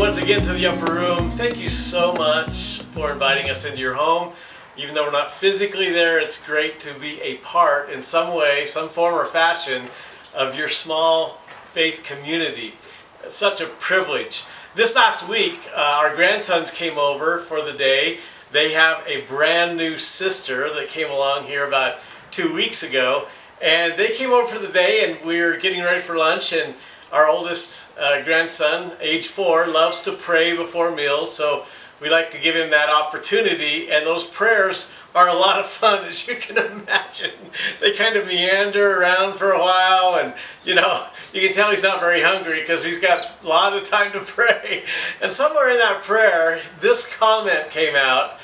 once again to the Upper Room. Thank you so much for inviting us into your home. Even though we're not physically there, it's great to be a part in some way, some form or fashion of your small faith community. It's such a privilege. This last week, our grandsons came over for the day. They have a brand new sister that came along here about 2 weeks ago. And they came over for the day, and we were getting ready for lunch, and our oldest grandson, age 4, loves to pray before meals, so we like to give him that opportunity, and those prayers are a lot of fun, as you can imagine. They kind of meander around for a while, and you can tell he's not very hungry because he's got a lot of time to pray. And somewhere in that prayer, this comment came out.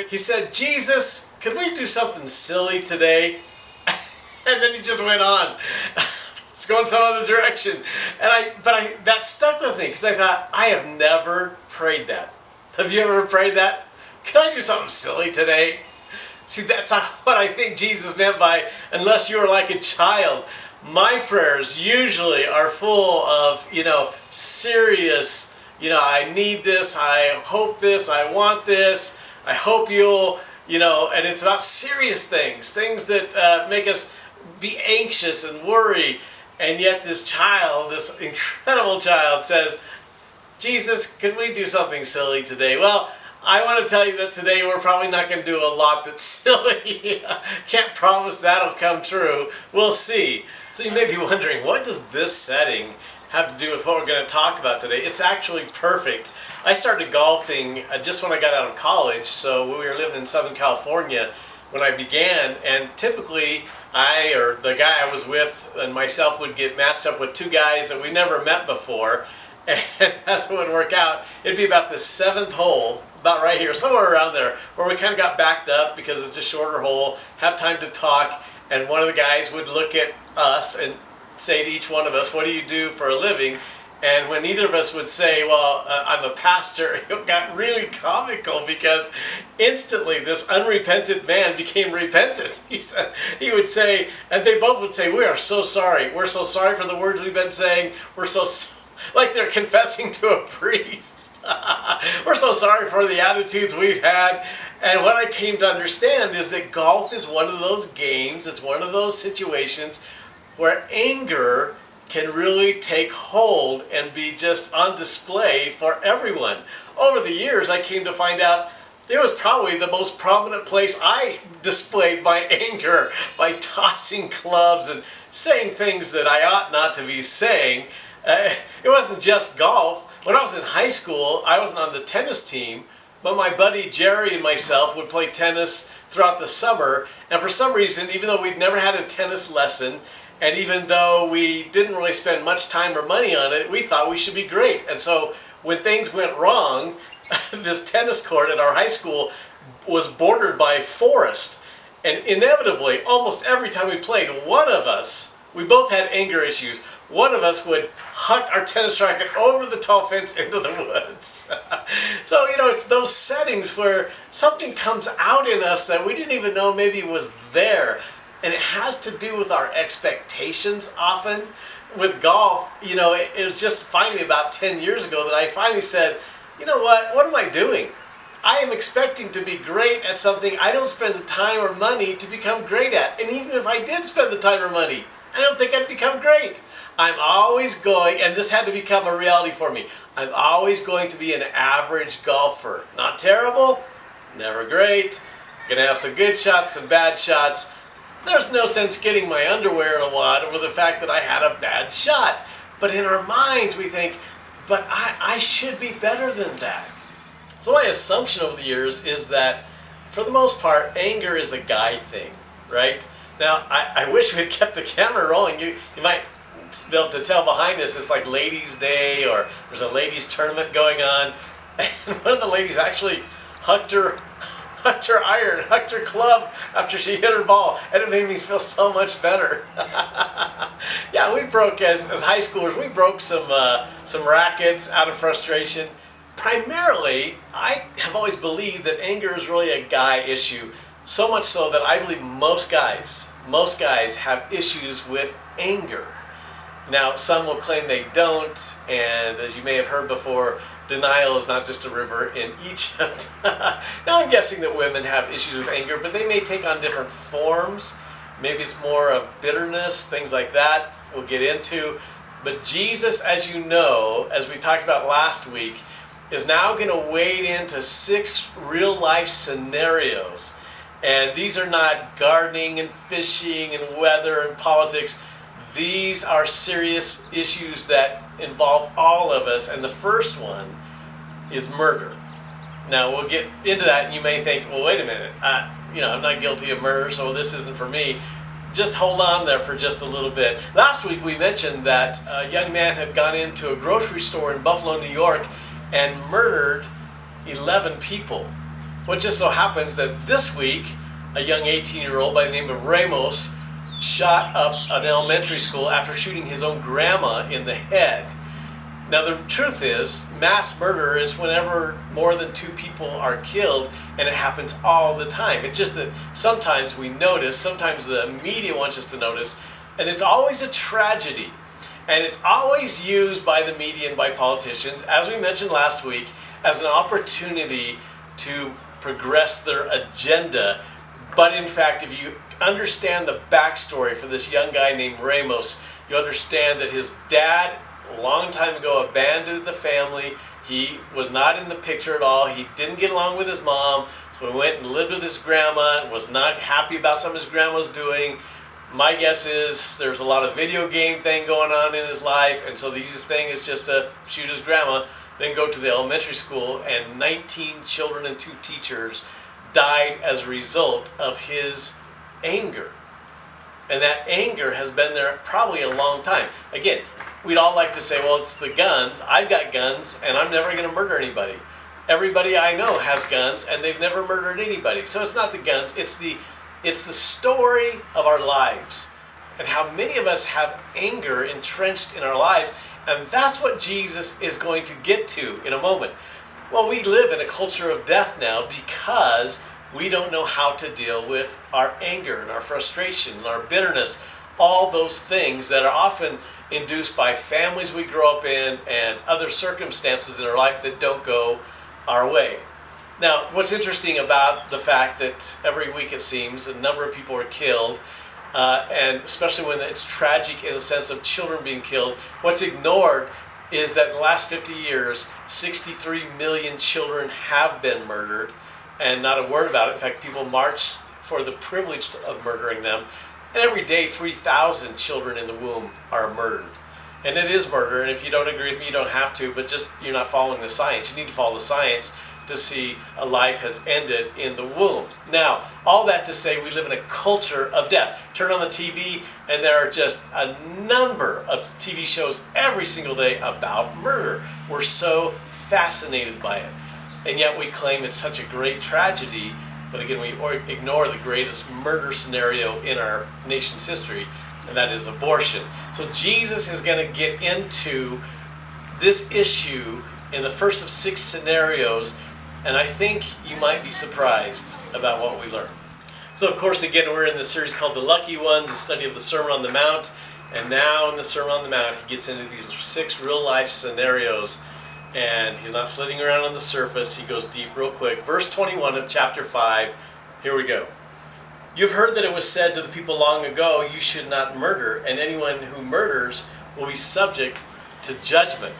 He said, "Jesus, could we do something silly today?" And then he just went on. It's going some other direction. But that stuck with me because I thought, I have never prayed that. Have you ever prayed that? Can I do something silly today? See, that's what I think Jesus meant by, unless you are like a child. My prayers usually are full of, serious, I need this, I hope this, I want this, I hope you'll, and it's about serious things that make us be anxious and worry. And yet this child, this incredible child, says, "Jesus, could we do something silly today?" Well, I want to tell you that today we're probably not going to do a lot that's silly. Can't promise that'll come true. We'll see. So you may be wondering, what does this setting have to do with what we're going to talk about today? It's actually perfect. I started golfing just when I got out of college, so we were living in Southern California when I began, and typically I, or the guy I was with, and myself would get matched up with 2 guys that we never met before, and that's what would work out. It'd be about the 7th hole, about right here, somewhere around there, where we kind of got backed up because it's a shorter hole, have time to talk, and one of the guys would look at us and say to each one of us, "What do you do for a living?" And when either of us would say, "Well, I'm a pastor," it got really comical because instantly this unrepentant man became repentant. He would say, and they both would say, "We are so sorry. We're so sorry for the words we've been saying. We're so like they're confessing to a priest. We're so sorry for the attitudes we've had." And what I came to understand is that golf is one of those games, it's one of those situations where anger can really take hold and be just on display for everyone. Over the years, I came to find out it was probably the most prominent place I displayed my anger by tossing clubs and saying things that I ought not to be saying. It wasn't just golf. When I was in high school, I wasn't on the tennis team, but my buddy Jerry and myself would play tennis throughout the summer, and for some reason, even though we'd never had a tennis lesson, and even though we didn't really spend much time or money on it, we thought we should be great. And so when things went wrong, this tennis court at our high school was bordered by forest. And inevitably, almost every time we played, one of us, we both had anger issues, one of us would huck our tennis racket over the tall fence into the woods. So, it's those settings where something comes out in us that we didn't even know maybe was there. And it has to do with our expectations often. With golf, it was just finally about 10 years ago that I finally said, you know what am I doing? I am expecting to be great at something I don't spend the time or money to become great at. And even if I did spend the time or money, I don't think I'd become great. I'm always going, and this had to become a reality for me, I'm always going to be an average golfer. Not terrible, never great, gonna have some good shots, some bad shots. There's no sense getting my underwear in a wad over the fact that I had a bad shot. But in our minds we think, but I should be better than that. So my assumption over the years is that, for the most part, anger is a guy thing, right? Now, I wish we had kept the camera rolling. You might be able to tell behind us it's like Ladies' Day, or there's a ladies' tournament going on. And one of the ladies actually hucked her club after she hit her ball, and it made me feel so much better. Yeah, we broke, as high schoolers, we broke some rackets out of frustration. Primarily, I have always believed that anger is really a guy issue, so much so that I believe most guys have issues with anger. Now, some will claim they don't, and as you may have heard before, denial is not just a river in Egypt. Now I'm guessing that women have issues with anger, but they may take on different forms. Maybe it's more of bitterness, things like that we'll get into. But Jesus, as you know, as we talked about last week, is now going to wade into 6 real-life scenarios. And these are not gardening and fishing and weather and politics. These are serious issues that involve all of us. And the first one is murder. Now, we'll get into that, and you may think, well, wait a minute. I'm not guilty of murder, so this isn't for me. Just hold on there for just a little bit. Last week we mentioned that a young man had gone into a grocery store in Buffalo, New York, and murdered 11 people. Well, it just so happens that this week, a young 18-year-old by the name of Ramos shot up an elementary school after shooting his own grandma in the head. Now, the truth is, mass murder is whenever more than 2 people are killed, and it happens all the time. It's just that sometimes we notice, sometimes the media wants us to notice, and it's always a tragedy. And it's always used by the media and by politicians, as we mentioned last week, as an opportunity to progress their agenda. But in fact, if you understand the backstory for this young guy named Ramos, you understand that his dad, a long time ago, abandoned the family. He was not in the picture at all. He didn't get along with his mom, so he went and lived with his grandma, was not happy about something his grandma was doing. My guess is there's a lot of video game thing going on in his life, and so the easiest thing is just to shoot his grandma, then go to the elementary school, and 19 children and 2 teachers died as a result of his anger. And that anger has been there probably a long time. Again, we'd all like to say, well, it's the guns. I've got guns, and I'm never going to murder anybody. Everybody I know has guns, and they've never murdered anybody. So it's not the guns, it's the story of our lives and how many of us have anger entrenched in our lives. And that's what Jesus is going to get to in a moment. Well, we live in a culture of death now because we don't know how to deal with our anger and our frustration and our bitterness, all those things that are often induced by families we grow up in and other circumstances in our life that don't go our way. Now, what's interesting about the fact that every week, it seems, a number of people are killed, and especially when it's tragic in the sense of children being killed, what's ignored is that in the last 50 years, 63 million children have been murdered, and not a word about it. In fact, people march for the privilege of murdering them, and every day 3,000 children in the womb are murdered. And it is murder, and if you don't agree with me, you don't have to, but just you're not following the science. You need to follow the science to see a life has ended in the womb. Now, all that to say, we live in a culture of death. Turn on the TV, and there are just a number of TV shows every single day about murder. We're so fascinated by it. And yet we claim it's such a great tragedy, but again, we ignore the greatest murder scenario in our nation's history, and that is abortion. So Jesus is going to get into this issue in the first of 6 scenarios, and I think you might be surprised about what we learn. So of course, again, we're in this series called The Lucky Ones, a study of the Sermon on the Mount, and now in the Sermon on the Mount, he gets into these 6 real-life scenarios, and he's not flitting around on the surface. He goes deep real quick. Verse 21 of chapter 5, here we go. You've heard that it was said to the people long ago, you should not murder, and anyone who murders will be subject to judgment.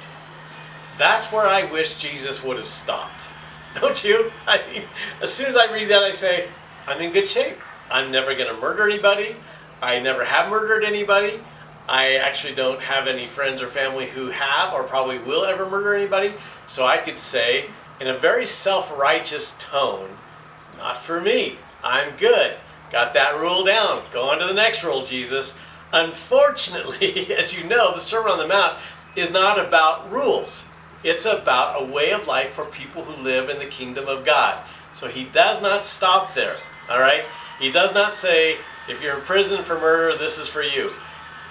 That's where I wish Jesus would have stopped. Don't you? I mean, as soon as I read that, I say, I'm in good shape. I'm never going to murder anybody. I never have murdered anybody. I actually don't have any friends or family who have or probably will ever murder anybody. So I could say, in a very self-righteous tone, not for me. I'm good. Got that rule down. Go on to the next rule, Jesus. Unfortunately, as you know, the Sermon on the Mount is not about rules. It's about a way of life for people who live in the kingdom of God. So he does not stop there, all right? He does not say, if you're in prison for murder, this is for you.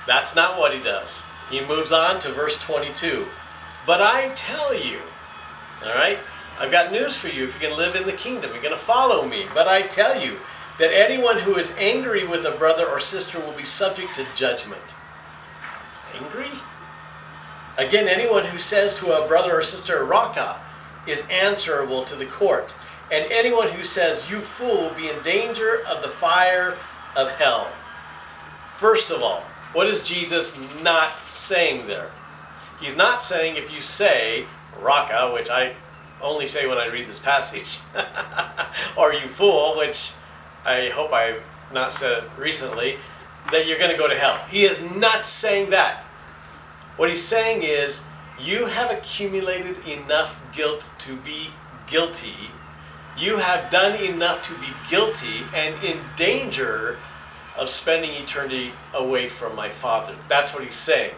That's not what he does. He moves on to verse 22. But I tell you, all right, I've got news for you. If you're going to live in the kingdom, you're going to follow me. But I tell you that anyone who is angry with a brother or sister will be subject to judgment. Angry? Again, anyone who says to a brother or sister, Raka, is answerable to the court. And anyone who says, you fool, will be in danger of the fire of hell. First of all, what is Jesus not saying there? He's not saying if you say, Raka, which I only say when I read this passage, or you fool, which I hope I've not said it recently, that you're going to go to hell. He is not saying that. What he's saying is, you have accumulated enough guilt to be guilty. You have done enough to be guilty and in danger of spending eternity away from my Father. That's what he's saying.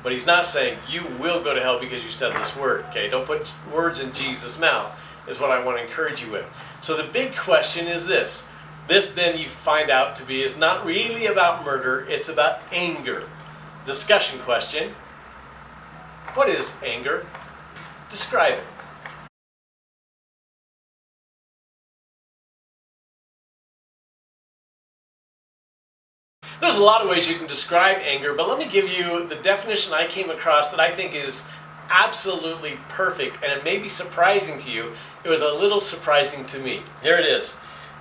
But he's not saying, you will go to hell because you said this word. Okay, don't put words in Jesus' mouth, is what I want to encourage you with. So the big question is this. This then you find out to be is not really about murder, it's about anger. Discussion question. What is anger? Describe it. There's a lot of ways you can describe anger, but let me give you the definition I came across that I think is absolutely perfect, and it may be surprising to you. It was a little surprising to me. Here it is.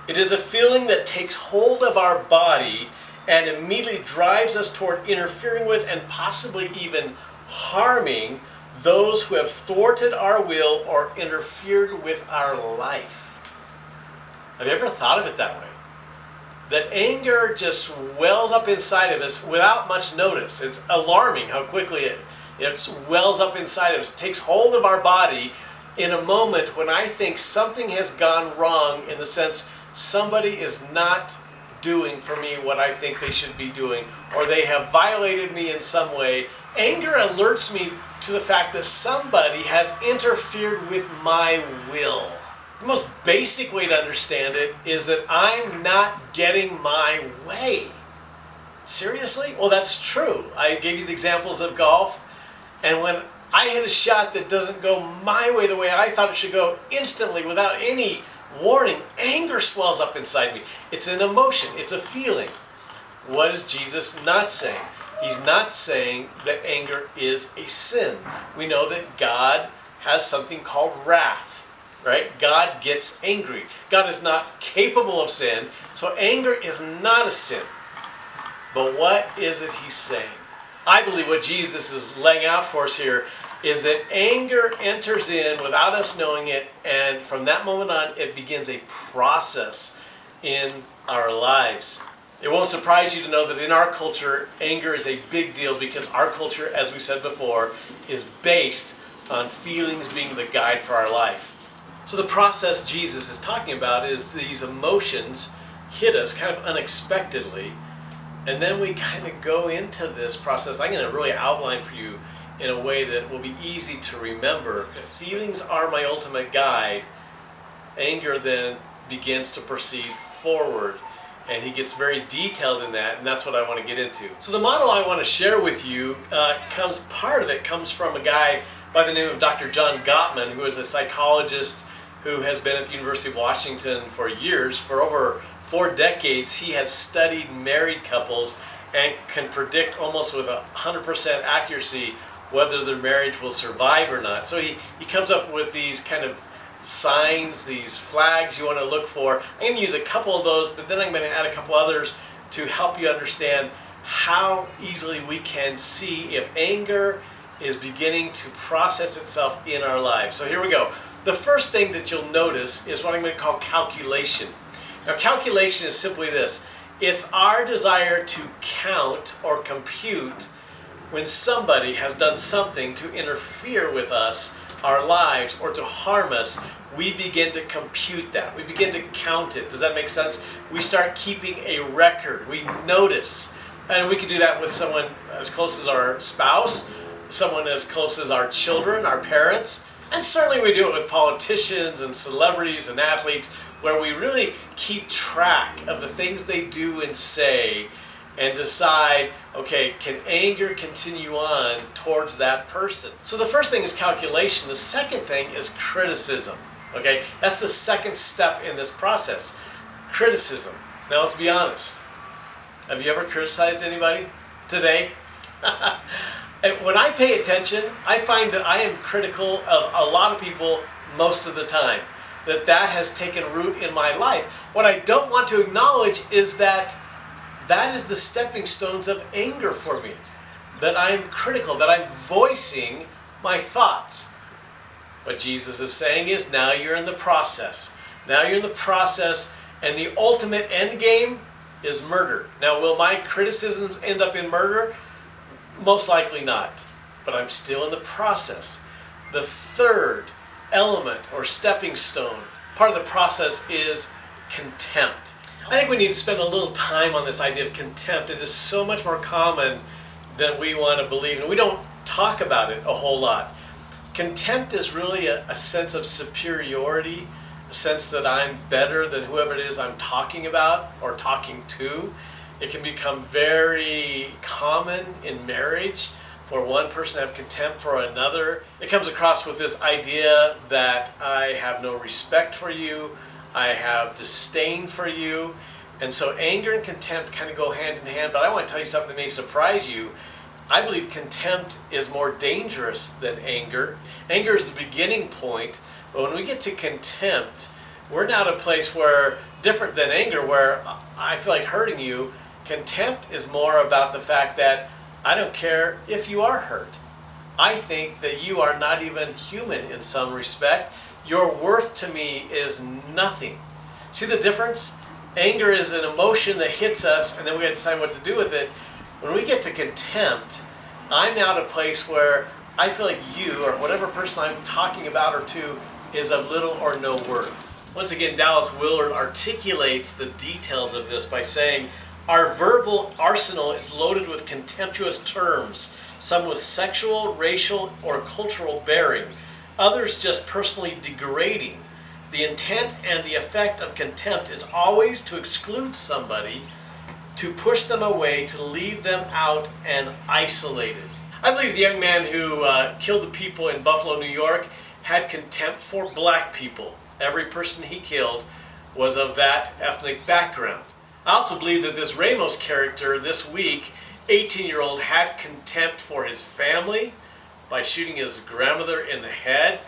It is a feeling that takes hold of our body and immediately drives us toward interfering with and possibly even harming those who have thwarted our will or interfered with our life. Have you ever thought of it that way? That anger just wells up inside of us without much notice. It's alarming how quickly it wells up inside of us, takes hold of our body in a moment when I think something has gone wrong, in the sense somebody is not doing for me what I think they should be doing, or they have violated me in some way. Anger alerts me to the fact that somebody has interfered with my will. The most basic way to understand it is that I'm not getting my way. Seriously? Well, that's true. I gave you the examples of golf, and when I hit a shot that doesn't go my way, the way I thought it should go, instantly, without any warning, anger swells up inside me. It's an emotion. It's a feeling. What is Jesus not saying? He's not saying that anger is a sin. We know that God has something called wrath. Right? God gets angry. God is not capable of sin, so anger is not a sin. But what is it he's saying? I believe what Jesus is laying out for us here is that anger enters in without us knowing it, and from that moment on, it begins a process in our lives. It won't surprise you to know that in our culture, anger is a big deal, because our culture, as we said before, is based on feelings being the guide for our life. So the process Jesus is talking about is these emotions hit us kind of unexpectedly, and then we kind of go into this process. I'm going to really outline for you in a way that will be easy to remember. If feelings are my ultimate guide, anger then begins to proceed forward, and he gets very detailed in that, and that's what I want to get into. So the model I want to share with you part of it comes from a guy by the name of Dr. John Gottman, who is a psychologist who has been at the University of Washington for years. For over 4 decades, he has studied married couples and can predict almost with 100% accuracy whether their marriage will survive or not. So he comes up with these kind of signs, these flags you want to look for. I'm going to use a couple of those, but then I'm going to add a couple others to help you understand how easily we can see if anger is beginning to process itself in our lives. So here we go. The first thing that you'll notice is what I'm going to call calculation. Now, calculation is simply this. It's our desire to count or compute when somebody has done something to interfere with us, our lives, or to harm us. We begin to compute that. We begin to count it. Does that make sense? We start keeping a record. We notice. And we can do that with someone as close as our spouse, someone as close as our children, our parents, and certainly we do it with politicians and celebrities and athletes, where we really keep track of the things they do and say and decide, okay, can anger continue on towards that person? So the first thing is calculation. The second thing is criticism. Okay, that's the second step in this process. Criticism. Now let's be honest. Have you ever criticized anybody today? And when I pay attention, I find that I am critical of a lot of people most of the time. That has taken root in my life. What I don't want to acknowledge is that that is the stepping stones of anger for me. That I'm critical, that I'm voicing my thoughts. What Jesus is saying is, now you're in the process. Now you're in the process, and the ultimate end game is murder. Now, will my criticisms end up in murder? Most likely not. But I'm still in the process. The third element or stepping stone, part of the process, is contempt. I think we need to spend a little time on this idea of contempt. It is so much more common than we want to believe, and we don't talk about it a whole lot. Contempt is really a sense of superiority, a sense that I'm better than whoever it is I'm talking about or talking to. It can become very common in marriage for one person to have contempt for another. It comes across with this idea that I have no respect for you, I have disdain for you. And so anger and contempt kind of go hand in hand, but I want to tell you something that may surprise you. I believe contempt is more dangerous than anger. Anger is the beginning point, but when we get to contempt, we're now at a place where, different than anger, where I feel like hurting you. Contempt is more about the fact that I don't care if you are hurt. I think that you are not even human in some respect. Your worth to me is nothing. See the difference? Anger is an emotion that hits us, and then we have to decide what to do with it. When we get to contempt, I'm now at a place where I feel like you, or whatever person I'm talking about or to, is of little or no worth. Once again, Dallas Willard articulates the details of this by saying, our verbal arsenal is loaded with contemptuous terms, some with sexual, racial, or cultural bearing, others just personally degrading. The intent and the effect of contempt is always to exclude somebody, to push them away, to leave them out and isolated. I believe the young man who killed the people in Buffalo, New York, had contempt for black people. Every person he killed was of that ethnic background. I also believe that this Ramos character this week, 18-year-old, had contempt for his family by shooting his grandmother in the head,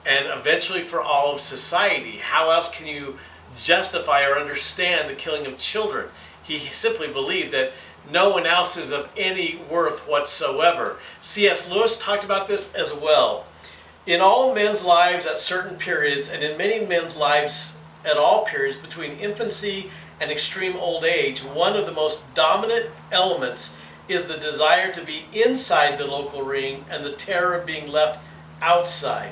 and eventually for all of society. How else can you justify or understand the killing of children? He simply believed that no one else is of any worth whatsoever. C.S. Lewis talked about this as well. In all men's lives at certain periods, and in many men's lives at all periods between infancy and extreme old age, one of the most dominant elements is the desire to be inside the local ring and the terror of being left outside.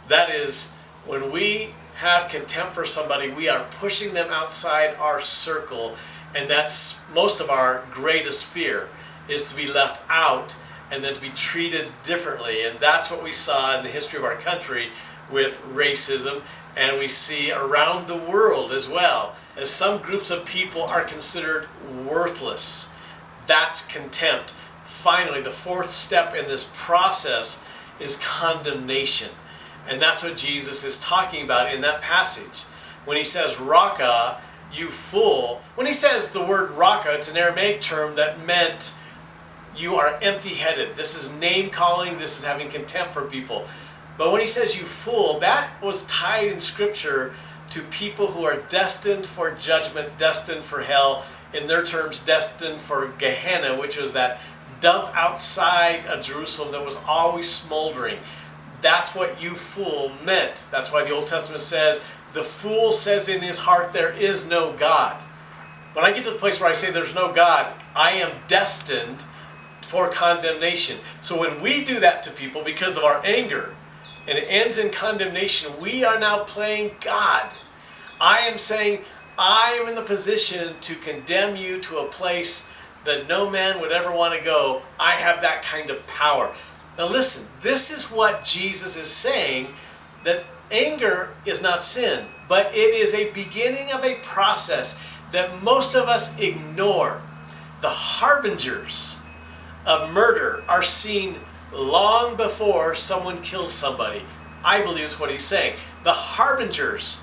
That is, when we have contempt for somebody, we are pushing them outside our circle, and that's most of our greatest fear, is to be left out and then to be treated differently. And that's what we saw in the history of our country with racism, and we see around the world as well, as some groups of people are considered worthless. That's contempt. Finally, the fourth step in this process is condemnation. And that's what Jesus is talking about in that passage. When he says, Raka, you fool. When he says the word Raka, it's an Aramaic term that meant you are empty-headed. This is name-calling. This is having contempt for people. But when he says you fool, that was tied in Scripture to people who are destined for judgment, destined for hell. In their terms, destined for Gehenna, which was that dump outside of Jerusalem that was always smoldering. That's what you fool meant. That's why the Old Testament says, the fool says in his heart, there is no God. When I get to the place where I say there's no God, I am destined for condemnation. So when we do that to people because of our anger, and it ends in condemnation, we are now playing God. I am saying, I am in the position to condemn you to a place that no man would ever want to go. I have that kind of power. Now listen, this is what Jesus is saying, that anger is not sin, but it is a beginning of a process that most of us ignore. The harbingers of murder are seen long before someone kills somebody. I believe is what he's saying. The harbingers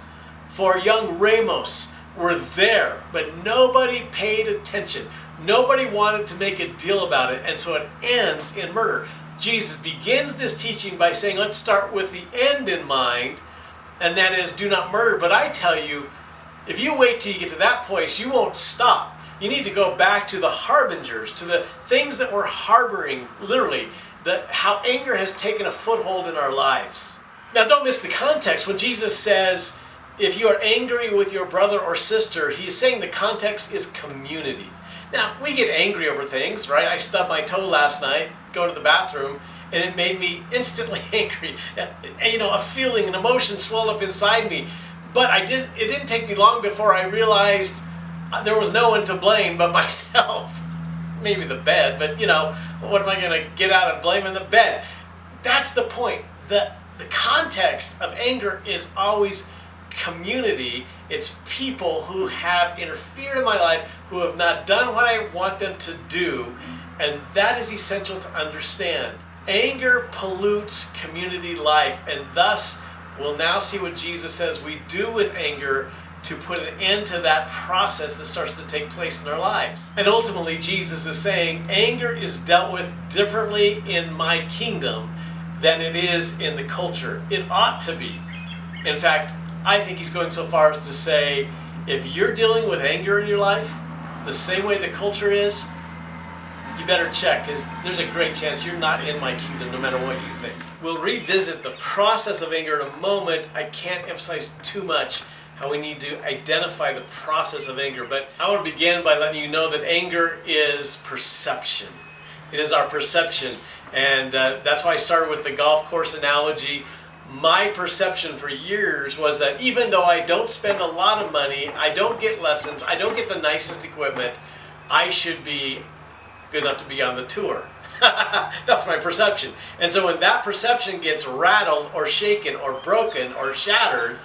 for young Ramos were there, but nobody paid attention. Nobody wanted to make a deal about it, and so it ends in murder. Jesus begins this teaching by saying, let's start with the end in mind, and that is, do not murder. But I tell you, if you wait till you get to that place, you won't stop. You need to go back to the harbingers, to the things that we're harboring, literally, how anger has taken a foothold in our lives. Now, don't miss the context. When Jesus says, if you are angry with your brother or sister, he is saying the context is community. Now, we get angry over things, right? I stubbed my toe last night, going to the bathroom, and it made me instantly angry. A feeling, an emotion swelled up inside me. But it didn't take me long before I realized there was no one to blame but myself. Maybe the bed, but what am I going to get out of blaming the bed? That's the point. The context of anger is always community. It's people who have interfered in my life, who have not done what I want them to do, and that is essential to understand. Anger pollutes community life, and thus we'll now see what Jesus says we do with anger to put an end to that process that starts to take place in our lives. And ultimately, Jesus is saying anger is dealt with differently in my kingdom than it is in the culture. It ought to be. In fact, I think he's going so far as to say, if you're dealing with anger in your life the same way the culture is, you better check, because there's a great chance you're not in my kingdom no matter what you think. We'll revisit the process of anger in a moment. I can't emphasize too much how we need to identify the process of anger, but I want to begin by letting you know that anger is perception. It is our perception, and that's why I started with the golf course analogy. My perception for years was that even though I don't spend a lot of money, I don't get lessons, I don't get the nicest equipment, I should be good enough to be on the tour. That's my perception. And so when that perception gets rattled or shaken or broken or shattered,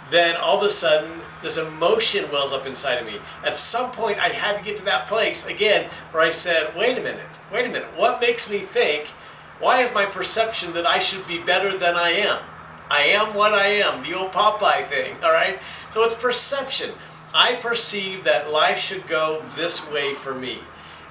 then all of a sudden this emotion wells up inside of me. At some point I had to get to that place again where I said, wait a minute, what makes me think, why is my perception that I should be better than I am? I am what I am, the old Popeye thing, all right? So it's perception. I perceive that life should go this way for me.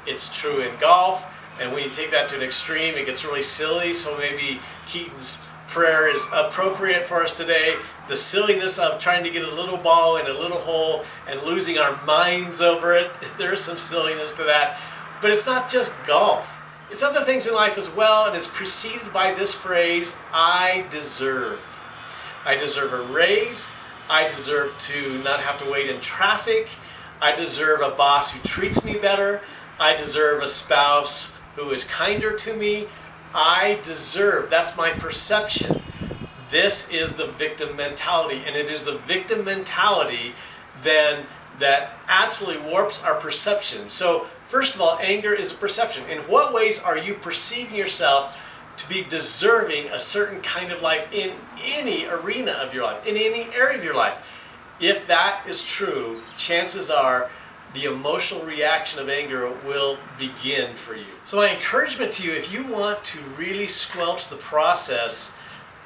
It's true in golf, and when you take that to an extreme, it gets really silly, so maybe Keaton's prayer is appropriate for us today. The silliness of trying to get a little ball in a little hole and losing our minds over it, there's some silliness to that. But it's not just golf. It's other things in life as well, and it's preceded by this phrase, I deserve. I deserve a raise. I deserve to not have to wait in traffic. I deserve a boss who treats me better. I deserve a spouse who is kinder to me. I deserve, that's my perception. This is the victim mentality, and it is the victim mentality then that absolutely warps our perception. So first of all, anger is a perception. In what ways are you perceiving yourself to be deserving a certain kind of life in any arena of your life, in any area of your life? If that is true, chances are the emotional reaction of anger will begin for you. So my encouragement to you, if you want to really squelch the process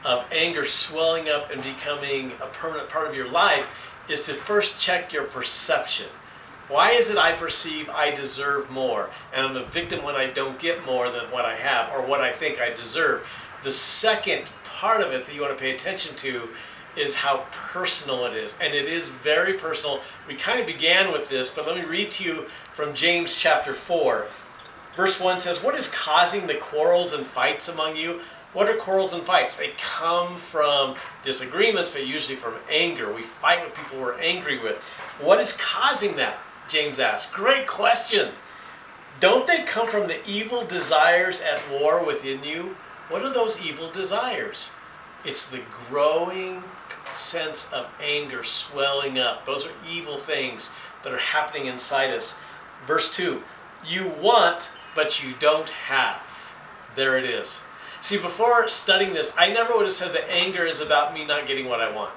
of anger swelling up and becoming a permanent part of your life, is to first check your perception. Why is it I perceive I deserve more, and I'm a victim when I don't get more than what I have or what I think I deserve? The second part of it that you want to pay attention to is how personal it is, and it is very personal. We kind of began with this, but let me read to you from James chapter 4. Verse 1 says, what is causing the quarrels and fights among you? What are quarrels and fights? They come from disagreements, but usually from anger. We fight with people we're angry with. What is causing that? James asks. Great question. Don't they come from the evil desires at war within you? What are those evil desires? It's the growing sense of anger swelling up. Those are evil things that are happening inside us. Verse 2, you want, but you don't have. There it is. See, before studying this, I never would have said that anger is about me not getting what I want.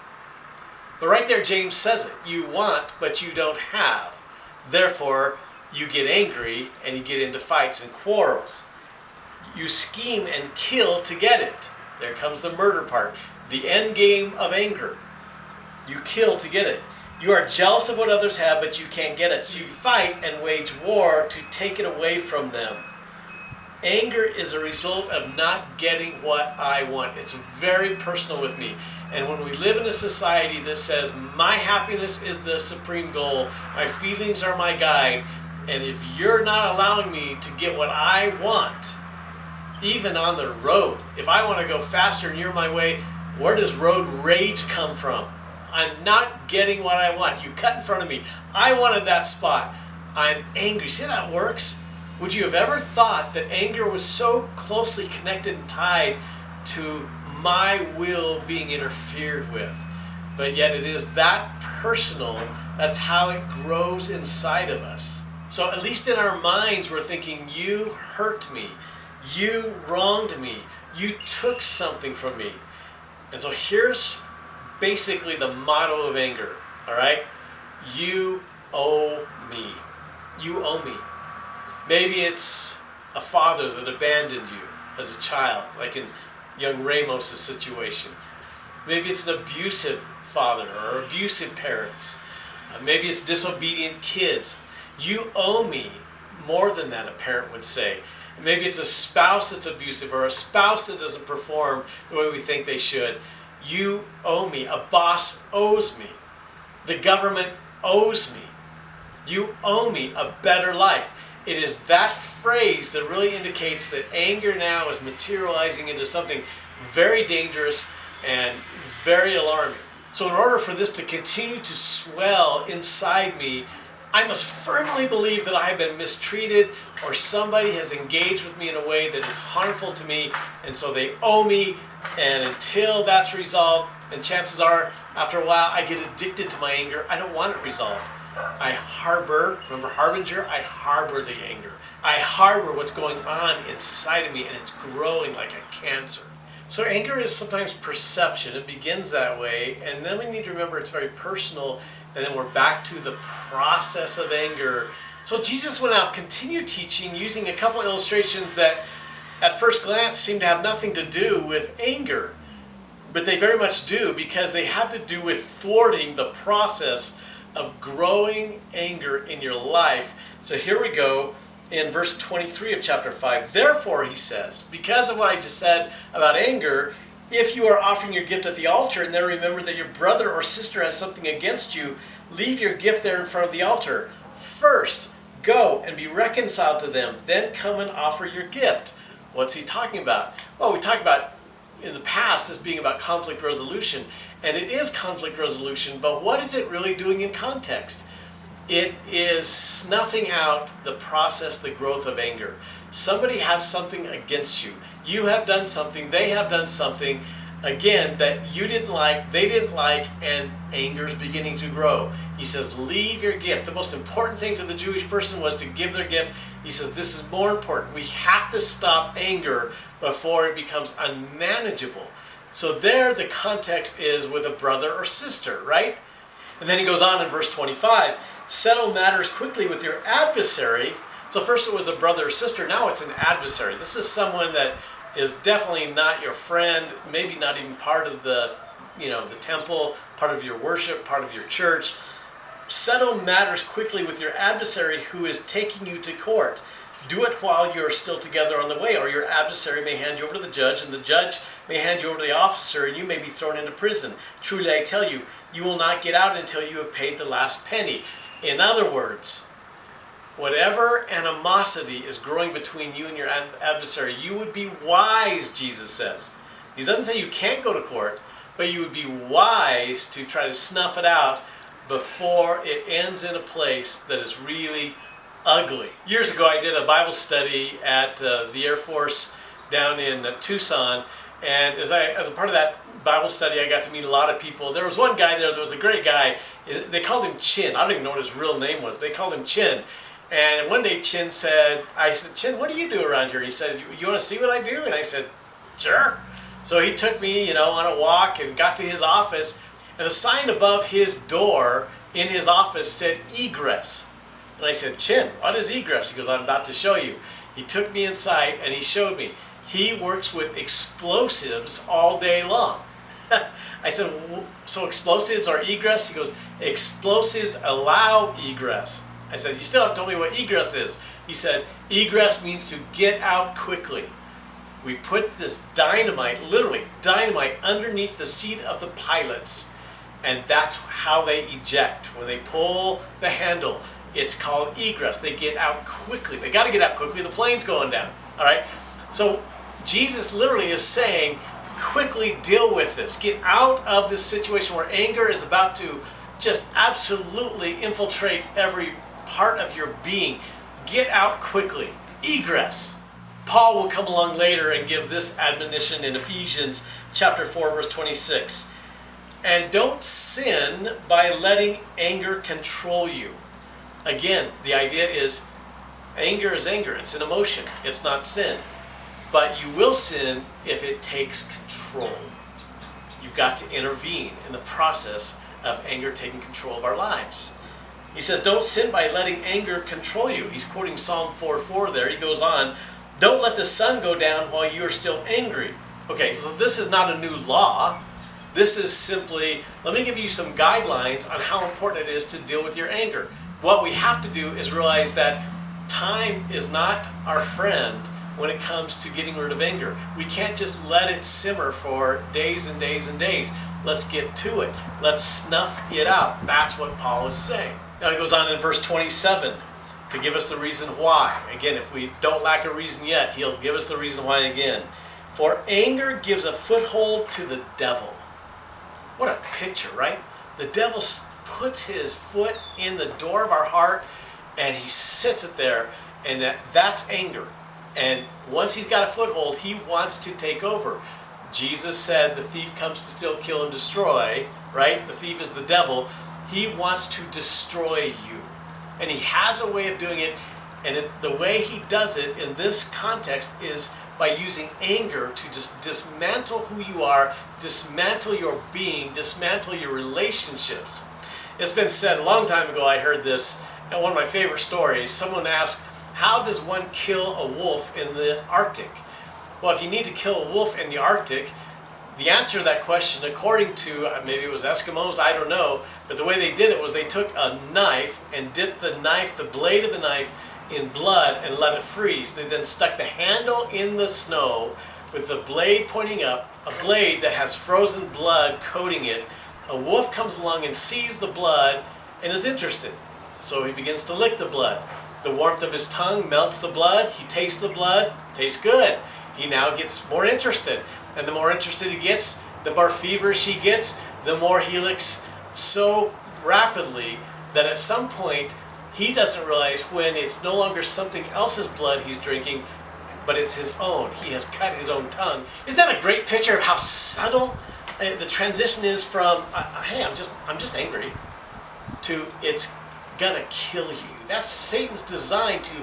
But right there, James says it. You want, but you don't have. Therefore, you get angry and you get into fights and quarrels. You scheme and kill to get it. There comes the murder part. The end game of anger. You kill to get it. You are jealous of what others have, but you can't get it. So you fight and wage war to take it away from them. Anger is a result of not getting what I want. It's very personal with me. And when we live in a society that says my happiness is the supreme goal, my feelings are my guide, and if you're not allowing me to get what I want, even on the road, if I want to go faster and you're my way, where does road rage come from? I'm not getting what I want. You cut in front of me. I wanted that spot. I'm angry. See how that works? Would you have ever thought that anger was so closely connected and tied to my will being interfered with? But yet it is that personal. That's how it grows inside of us. So at least in our minds, we're thinking, you hurt me. You wronged me. You took something from me. And so here's basically the motto of anger, all right? You owe me. You owe me. Maybe it's a father that abandoned you as a child, like in young Ramos' situation. Maybe it's an abusive father or abusive parents. Maybe it's disobedient kids. You owe me more than that, a parent would say. Maybe it's a spouse that's abusive or a spouse that doesn't perform the way we think they should. You owe me. A boss owes me. The government owes me. You owe me a better life. It is that phrase that really indicates that anger now is materializing into something very dangerous and very alarming. So in order for this to continue to swell inside me, I must firmly believe that I have been mistreated or somebody has engaged with me in a way that is harmful to me, and so they owe me, and until that's resolved, and chances are after a while I get addicted to my anger, I don't want it resolved. I harbor, remember harbinger? I harbor the anger. I harbor what's going on inside of me, and it's growing like a cancer. So anger is sometimes perception. It begins that way, and then we need to remember it's very personal, and then we're back to the process of anger. So Jesus went out, continued teaching, using a couple of illustrations that at first glance seem to have nothing to do with anger. But they very much do, because they have to do with thwarting the process of growing anger in your life. So here we go in verse 23 of chapter 5. Therefore, he says, because of what I just said about anger, if you are offering your gift at the altar and there remember that your brother or sister has something against you, leave your gift there in front of the altar. First, go and be reconciled to them, then come and offer your gift. What's he talking about? Well, we talked about in the past this being about conflict resolution, and it is conflict resolution, but what is it really doing in context? It is snuffing out the process, the growth of anger. Somebody has something against you. You have done something, they have done something, again, that you didn't like, they didn't like, and anger is beginning to grow. He says, leave your gift. The most important thing to the Jewish person was to give their gift. He says, this is more important. We have to stop anger before it becomes unmanageable. So there the context is with a brother or sister, right? And then he goes on in verse 25, settle matters quickly with your adversary. So first it was a brother or sister, now it's an adversary. This is someone that is definitely not your friend, maybe not even part of the temple, part of your worship, part of your church. Settle matters quickly with your adversary who is taking you to court. Do it while you are still together on the way, or your adversary may hand you over to the judge, and the judge may hand you over to the officer, and you may be thrown into prison. Truly I tell you, you will not get out until you have paid the last penny. In other words, whatever animosity is growing between you and your adversary, you would be wise, Jesus says. He doesn't say you can't go to court, but you would be wise to try to snuff it out before it ends in a place that is really ugly. Years ago, I did a Bible study at the Air Force down in Tucson, and as a part of that Bible study, I got to meet a lot of people. There was one guy there that was a great guy. They called him Chin. I don't even know what his real name was, but they called him Chin. And one day Chin said, I said, Chin, what do you do around here? He said, you want to see what I do? And I said, sure. So he took me, on a walk and got to his office, and the sign above his door in his office said egress. And I said, Chin, what is egress? He goes, I'm about to show you. He took me inside and he showed me. He works with explosives all day long. I said, so explosives are egress? He goes, explosives allow egress. I said, you still haven't told me what egress is. He said, egress means to get out quickly. We put this dynamite, literally dynamite, underneath the seat of the pilots, and that's how they eject. When they pull the handle, it's called egress. They get out quickly. They got to get out quickly. The plane's going down. All right? So Jesus literally is saying, quickly deal with this. Get out of this situation where anger is about to just absolutely infiltrate every part of your being. Get out quickly. Egress. Paul will come along later and give this admonition in Ephesians chapter 4, verse 26. And don't sin by letting anger control you. Again, the idea is anger is anger. It's an emotion. It's not sin. But you will sin if it takes control. You've got to intervene in the process of anger taking control of our lives. He says, don't sin by letting anger control you. He's quoting Psalm 4:4 there. He goes on, don't let the sun go down while you are still angry. Okay, so this is not a new law. This is simply, let me give you some guidelines on how important it is to deal with your anger. What we have to do is realize that time is not our friend when it comes to getting rid of anger. We can't just let it simmer for days and days and days. Let's get to it. Let's snuff it out. That's what Paul is saying. Now he goes on in verse 27 to give us the reason why. Again, if we don't lack a reason yet, he'll give us the reason why again. For anger gives a foothold to the devil. What a picture, right? The devil puts his foot in the door of our heart and he sits it there, and that's anger. And once he's got a foothold, he wants to take over. Jesus said the thief comes to steal, kill, and destroy, right? The thief is the devil. He wants to destroy you. And he has a way of doing it, and the way he does it in this context is by using anger to just dismantle who you are, dismantle your being, dismantle your relationships. It's been said a long time ago, I heard this, and one of my favorite stories, someone asked, how does one kill a wolf in the Arctic? Well, if you need to kill a wolf in the Arctic, the answer to that question, according to, maybe it was Eskimos, I don't know, but the way they did it was they took a knife and dipped the blade of the knife in blood and let it freeze. They then stuck the handle in the snow with the blade pointing up, a blade that has frozen blood coating it. A wolf comes along and sees the blood and is interested. So he begins to lick the blood. The warmth of his tongue melts the blood. He tastes the blood. Tastes good. He now gets more interested. And the more interested he gets, the more feverish he gets, the more he licks so rapidly that at some point he doesn't realize when it's no longer something else's blood he's drinking, but it's his own. He has cut his own tongue. Isn't that a great picture of how subtle the transition is from, hey, I'm just angry, to it's gonna kill you. That's Satan's design to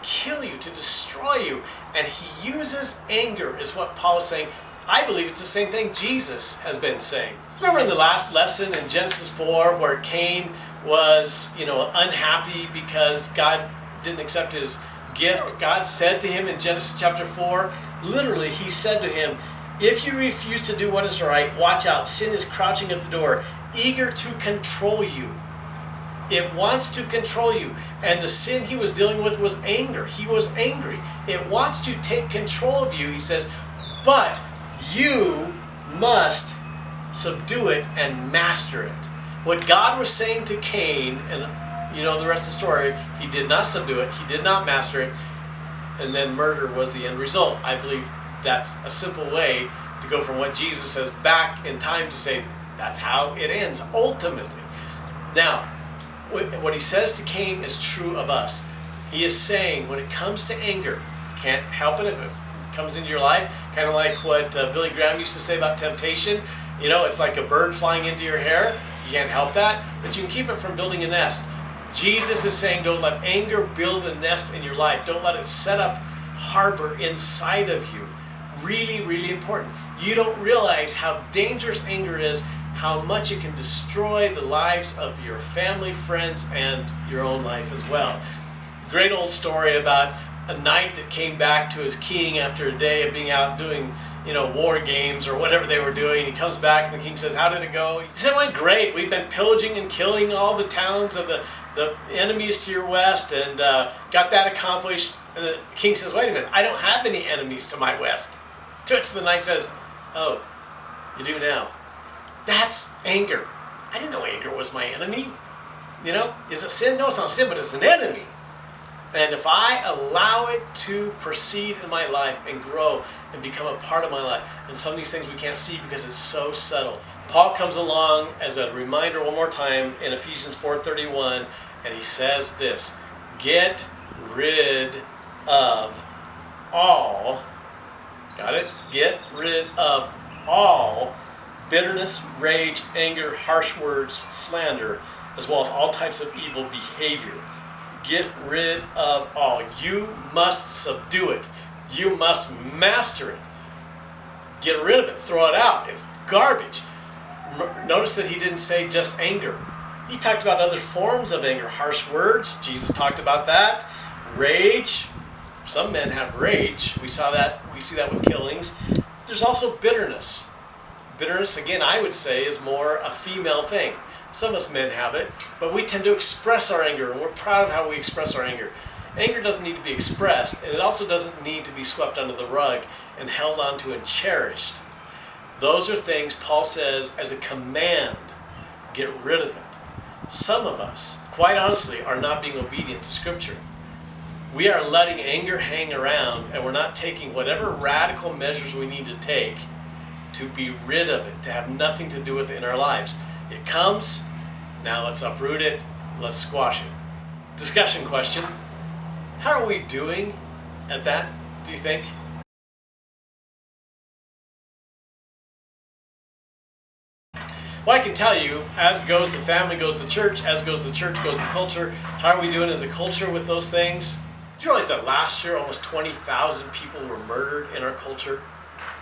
kill you, to destroy you. And he uses anger, is what Paul is saying. I believe it's the same thing Jesus has been saying. Remember in the last lesson in Genesis 4 where Cain was, unhappy because God didn't accept his gift? God said to him in Genesis chapter 4, literally he said to him, if you refuse to do what is right, watch out, sin is crouching at the door, eager to control you. It wants to control you. And the sin he was dealing with was anger. He was angry. It wants to take control of you, he says, but you must subdue it and master it. What God was saying to Cain, and the rest of the story, he did not subdue it, he did not master it, and then murder was the end result. I believe that's a simple way to go from what Jesus says back in time to say that's how it ends ultimately. Now, what he says to Cain is true of us. He is saying when it comes to anger, you can't help it if it comes into your life, kind of like what Billy Graham used to say about temptation. It's like a bird flying into your hair. You can't help that, but you can keep it from building a nest. Jesus is saying don't let anger build a nest in your life. Don't let it set up harbor inside of you. Really, really important. You don't realize how dangerous anger is, how much it can destroy the lives of your family, friends, and your own life as well. Great old story about a knight that came back to his king after a day of being out doing war games or whatever they were doing. He comes back and the king says, "How did it go?" He said, "It went great. We've been pillaging and killing all the towns of the enemies to your west and got that accomplished." And the king says, "Wait a minute, I don't have any enemies to my west." To which the knight says, "Oh, you do now." That's anger. I didn't know anger was my enemy. Is it sin? No, it's not sin, but it's an enemy. And if I allow it to proceed in my life and grow and become a part of my life, and some of these things we can't see because it's so subtle. Paul comes along as a reminder one more time in Ephesians 4:31, and he says this: get rid of all, got it? Get rid of all bitterness, rage, anger, harsh words, slander, as well as all types of evil behavior. Get rid of all. You must subdue it. You must master it. Get rid of it. Throw it out. It's garbage. Notice that he didn't say just anger. He talked about other forms of anger. Harsh words. Jesus talked about that. Rage. Some men have rage. We see that with killings. There's also bitterness. Bitterness, again, I would say is more a female thing. Some of us men have it, but we tend to express our anger, and we're proud of how we express our anger. Anger doesn't need to be expressed, and it also doesn't need to be swept under the rug and held onto and cherished. Those are things Paul says as a command, get rid of it. Some of us, quite honestly, are not being obedient to Scripture. We are letting anger hang around, and we're not taking whatever radical measures we need to take to be rid of it, to have nothing to do with it in our lives. It comes, now let's uproot it, let's squash it. Discussion question: how are we doing at that, do you think? Well, I can tell you, as goes the family, goes the church, as goes the church, goes the culture. How are we doing as a culture with those things? Do you realize that last year almost 20,000 people were murdered in our culture?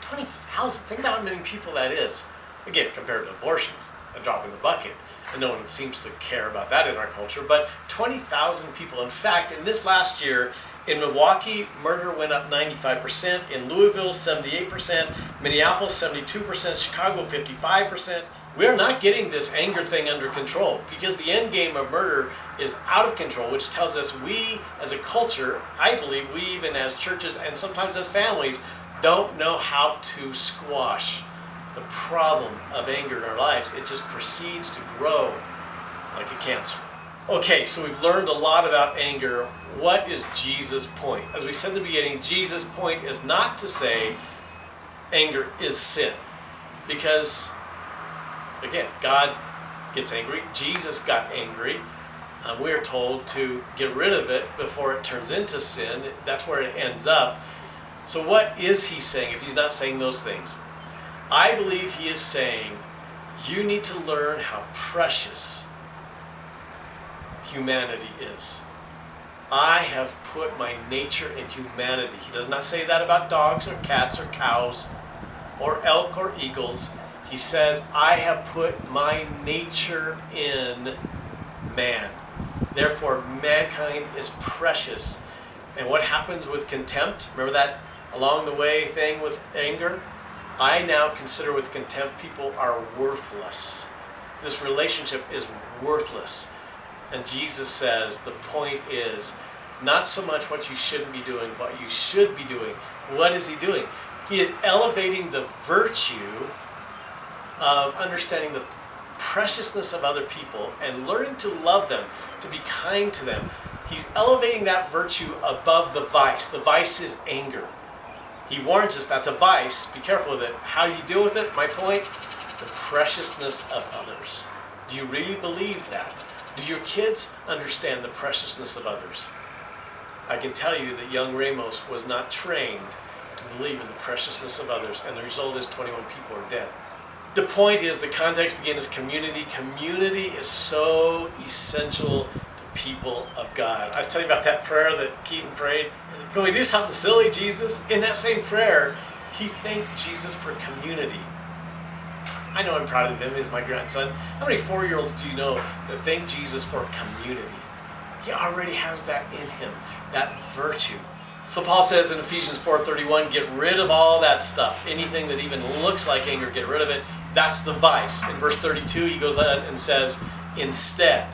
20,000, think about how many people that is. Again, compared to abortions, a drop in the bucket. And no one seems to care about that in our culture, but 20,000 people. In fact, in this last year, in Milwaukee, murder went up 95%, in Louisville, 78%, Minneapolis, 72%, Chicago, 55%. We are not getting this anger thing under control because the end game of murder is out of control, which tells us we, as a culture, I believe we even as churches and sometimes as families, don't know how to squash the problem of anger in our lives. It just proceeds to grow like a cancer. Okay, so we've learned a lot about anger. What is Jesus' point? As we said in the beginning, Jesus' point is not to say anger is sin. Because, again, God gets angry. Jesus got angry. We are told to get rid of it before it turns into sin. That's where it ends up. So what is he saying if he's not saying those things? I believe he is saying you need to learn how precious humanity is. I have put my nature in humanity. He does not say that about dogs or cats or cows or elk or eagles. He says, I have put my nature in man. Therefore, mankind is precious. And what happens with contempt? Remember that along the way thing with anger? I now consider with contempt people are worthless. This relationship is worthless. And Jesus says the point is not so much what you shouldn't be doing, but what you should be doing. What is he doing? He is elevating the virtue of understanding the preciousness of other people and learning to love them, to be kind to them. He's elevating that virtue above the vice. The vice is anger. He warns us that's a vice. Be careful with it. How do you deal with it? My point, the preciousness of others. Do you really believe that? Do your kids understand the preciousness of others? I can tell you that young Ramos was not trained to believe in the preciousness of others, and the result is 21 people are dead. The point is, the context again is community. Community is so essential to people of God. I was telling you about that prayer that Keaton prayed. Can we do something silly, Jesus? In that same prayer, he thanked Jesus for community. I know I'm proud of him. He's my grandson. How many 4-year-olds do you know that thank Jesus for community? He already has that in him, that virtue. So Paul says in Ephesians 4:31, get rid of all that stuff. Anything that even looks like anger, get rid of it. That's the vice. In verse 32, he goes on and says, instead,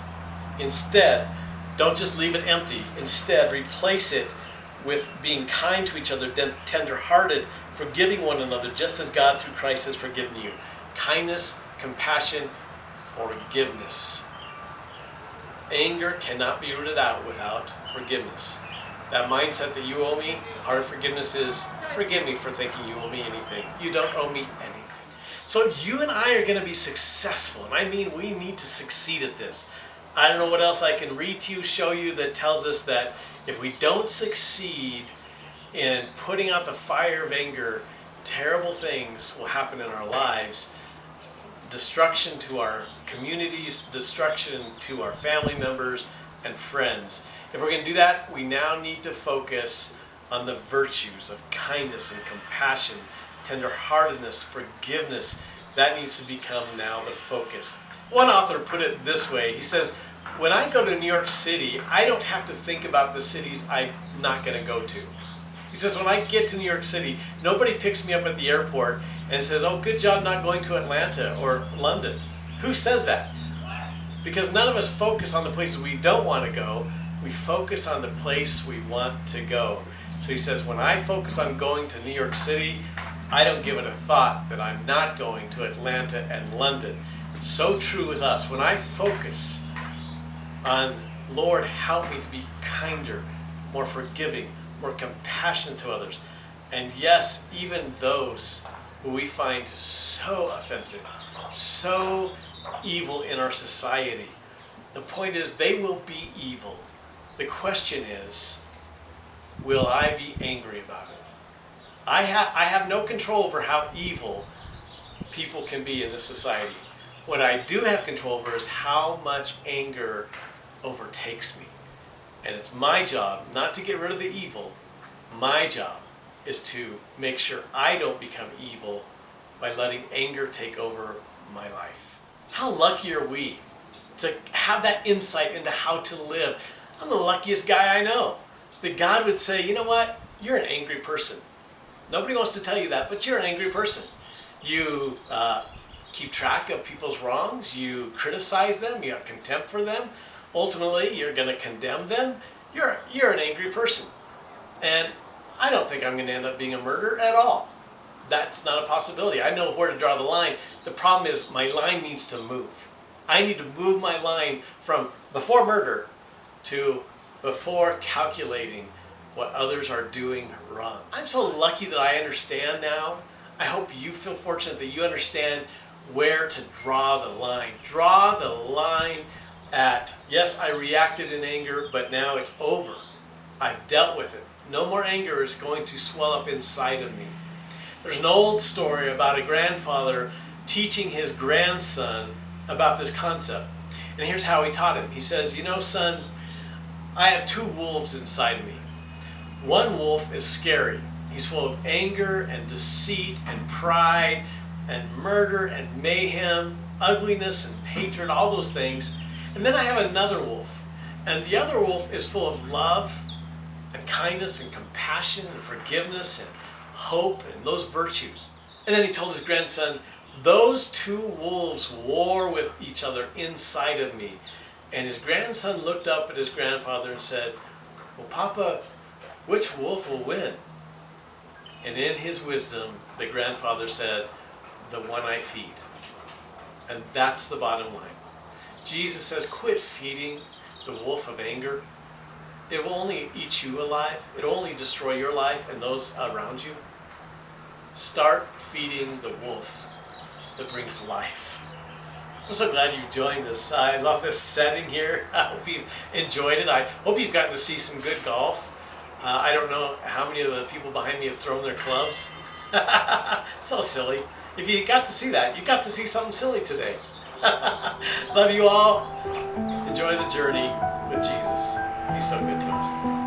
don't just leave it empty. Instead, replace it with being kind to each other, tender-hearted, forgiving one another, just as God through Christ has forgiven you. Kindness, compassion, forgiveness. Anger cannot be rooted out without forgiveness. That mindset that you owe me, part of forgiveness is, forgive me for thinking you owe me anything. You don't owe me anything. So if you and I are going to be successful, and I mean we need to succeed at this, I don't know what else I can read to you, show you that tells us that if we don't succeed in putting out the fire of anger, terrible things will happen in our lives. Destruction to our communities, destruction to our family members and friends. If we're going to do that, we now need to focus on the virtues of kindness and compassion, tenderheartedness, forgiveness. That needs to become now the focus. One author put it this way. He says, when I go to New York City, I don't have to think about the cities I'm not going to go to. He says, when I get to New York City, nobody picks me up at the airport and says, oh, good job not going to Atlanta or London. Who says that? Because none of us focus on the places we don't want to go. We focus on the place we want to go. So he says, when I focus on going to New York City, I don't give it a thought that I'm not going to Atlanta and London. So true with us. When I focus on, Lord, help me to be kinder, more forgiving, more compassionate to others. And yes, even those who we find so offensive, so evil in our society. The point is, they will be evil. The question is, will I be angry about it? I have no control over how evil people can be in this society. What I do have control over is how much anger overtakes me. And it's my job not to get rid of the evil. My job is to make sure I don't become evil by letting anger take over my life. How lucky are we to have that insight into how to live? I'm the luckiest guy I know. That God would say, you know what? You're an angry person. Nobody wants to tell you that, but you're an angry person. You keep track of people's wrongs. You criticize them. You have contempt for them. Ultimately, you're going to condemn them. You're an angry person. And I don't think I'm going to end up being a murderer at all. That's not a possibility. I know where to draw the line. The problem is my line needs to move. I need to move my line from before murder to before calculating what others are doing wrong. I'm so lucky that I understand now. I hope you feel fortunate that you understand where to draw the line. Draw the line at, yes, I reacted in anger, but now it's over. I've dealt with it. No more anger is going to swell up inside of me. There's an old story about a grandfather teaching his grandson about this concept. And here's how he taught him. He says, you know, son, I have two wolves inside of me. One wolf is scary. He's full of anger and deceit and pride and murder and mayhem, ugliness and hatred, all those things. And then I have another wolf. And the other wolf is full of love and kindness and compassion and forgiveness and hope and those virtues. And then he told his grandson, those two wolves war with each other inside of me. And his grandson looked up at his grandfather and said, well, Papa, which wolf will win? And in his wisdom, the grandfather said, the one I feed. And that's the bottom line. Jesus says, quit feeding the wolf of anger. It will only eat you alive. It will only destroy your life and those around you. Start feeding the wolf that brings life. I'm so glad you joined us. I love this setting here. I hope you've enjoyed it. I hope you've gotten to see some good golf. I don't know how many of the people behind me have thrown their clubs. So silly. If you got to see that, you got to see something silly today. Love you all. Enjoy the journey with Jesus. He's so good to us.